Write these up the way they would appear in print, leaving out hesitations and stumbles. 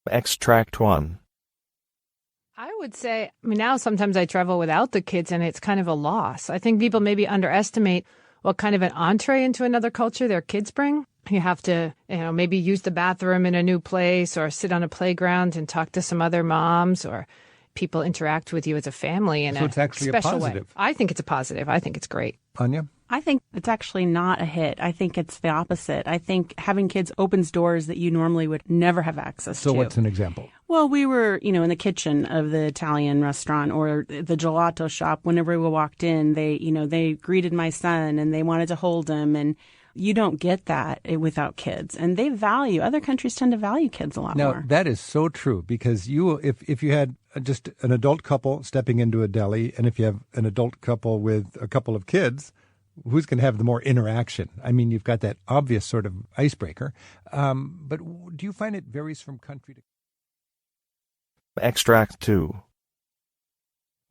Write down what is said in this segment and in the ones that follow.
Extract 1. I would say, now sometimes I travel without the kids and it's kind of a loss. I think people maybe underestimate what kind of an entree into another culture their kids bring. You have to, maybe use the bathroom in a new place or sit on a playground and talk to some other moms, or people interact with you as a family in so it's actually special a positive. way. I think it's a positive. I think it's great. Anya? I think it's actually not a hit. I think it's the opposite. I think having kids opens doors that you normally would never have access to. So what's an example? Well, we were, in the kitchen of the Italian restaurant or the gelato shop. Whenever we walked in, they greeted my son and they wanted to hold him. And you don't get that without kids. And other countries tend to value kids a lot more. Now, that is so true, because if you had just an adult couple stepping into a deli, and if you have an adult couple with a couple of kids, who's going to have the more interaction? I mean, you've got that obvious sort of icebreaker. But do you find it varies from country to country? Extract 2.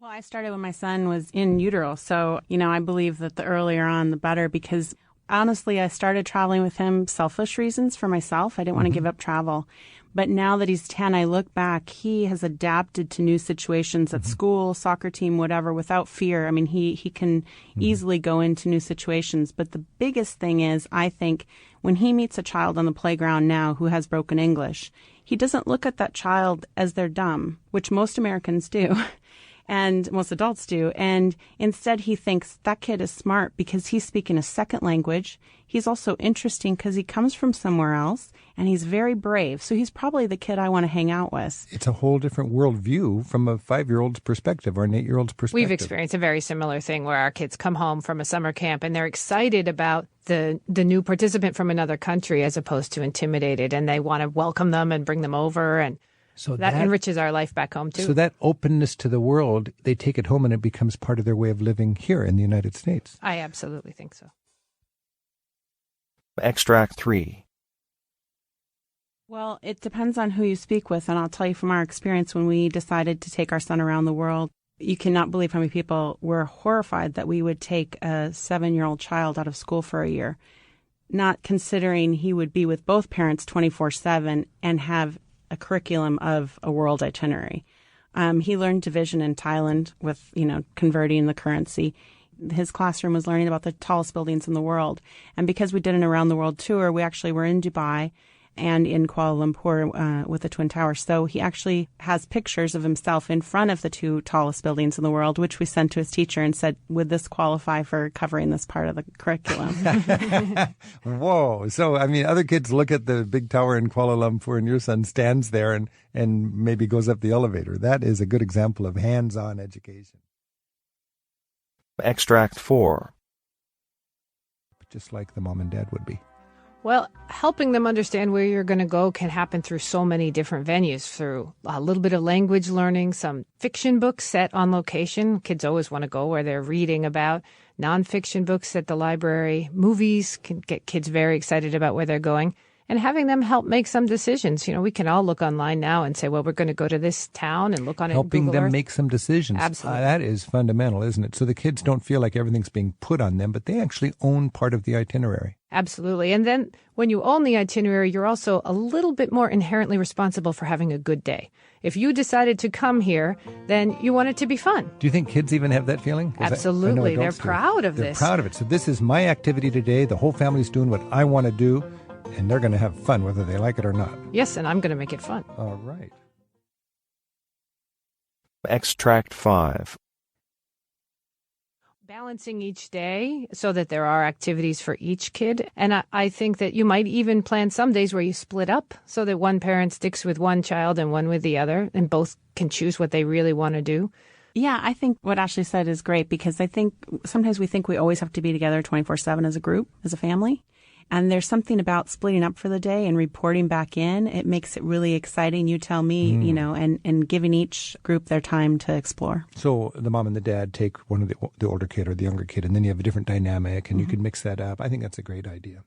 Well, I started when my son was in utero. So, I believe that the earlier on, the better, because honestly, I started traveling with him selfish reasons for myself. I didn't want to give up travel. But now that he's 10, I look back, he has adapted to new situations at school, soccer team, whatever, without fear. I mean, he can easily go into new situations. But the biggest thing is, I think, when he meets a child on the playground now who has broken English, he doesn't look at that child as they're dumb, which most Americans do. And most adults do. And instead, he thinks that kid is smart because he's speaking a second language. He's also interesting because he comes from somewhere else, and he's very brave. So he's probably the kid I want to hang out with. It's a whole different worldview from a 5-year-old's perspective or an 8-year-old's perspective. We've experienced a very similar thing where our kids come home from a summer camp and they're excited about the new participant from another country as opposed to intimidated, and they want to welcome them and bring them over, and so that enriches our life back home, too. So that openness to the world, they take it home and it becomes part of their way of living here in the United States. I absolutely think so. Extract 3. Well, it depends on who you speak with. And I'll tell you from our experience when we decided to take our son around the world, you cannot believe how many people were horrified that we would take a 7-year-old child out of school for a year, not considering he would be with both parents 24/7 and have a curriculum of a world itinerary. He learned division in Thailand with, converting the currency. His classroom was learning about the tallest buildings in the world. And because we did an around the world tour, we actually were in Dubai and in Kuala Lumpur with the Twin Towers. So he actually has pictures of himself in front of the 2 tallest buildings in the world, which we sent to his teacher and said, would this qualify for covering this part of the curriculum? Whoa. So, other kids look at the big tower in Kuala Lumpur and your son stands there and maybe goes up the elevator. That is a good example of hands-on education. Extract 4. Just like the mom and dad would be. Well, helping them understand where you're going to go can happen through so many different venues, through a little bit of language learning, some fiction books set on location. Kids always want to go where they're reading about. Nonfiction books at the library. Movies can get kids very excited about where they're going. And having them help make some decisions. We can all look online now and say, well, we're going to go to this town and look on it. Helping them make some decisions. Absolutely. That is fundamental, isn't it? So the kids don't feel like everything's being put on them, but they actually own part of the itinerary. Absolutely. And then when you own the itinerary, you're also a little bit more inherently responsible for having a good day. If you decided to come here, then you want it to be fun. Do you think kids even have that feeling? Absolutely. They're proud of this. They're proud of it. So this is my activity today. The whole family's doing what I want to do, and they're going to have fun whether they like it or not. Yes, and I'm going to make it fun. All right. Extract 5. Balancing each day so that there are activities for each kid. And I think that you might even plan some days where you split up so that one parent sticks with one child and one with the other, and both can choose what they really want to do. Yeah, I think what Ashley said is great, because I think sometimes we think we always have to be together 24/7 as a group, as a family. And there's something about splitting up for the day and reporting back in. It makes it really exciting. You tell me, and giving each group their time to explore. So the mom and the dad take one of the older kid or the younger kid, and then you have a different dynamic, and you can mix that up. I think that's a great idea.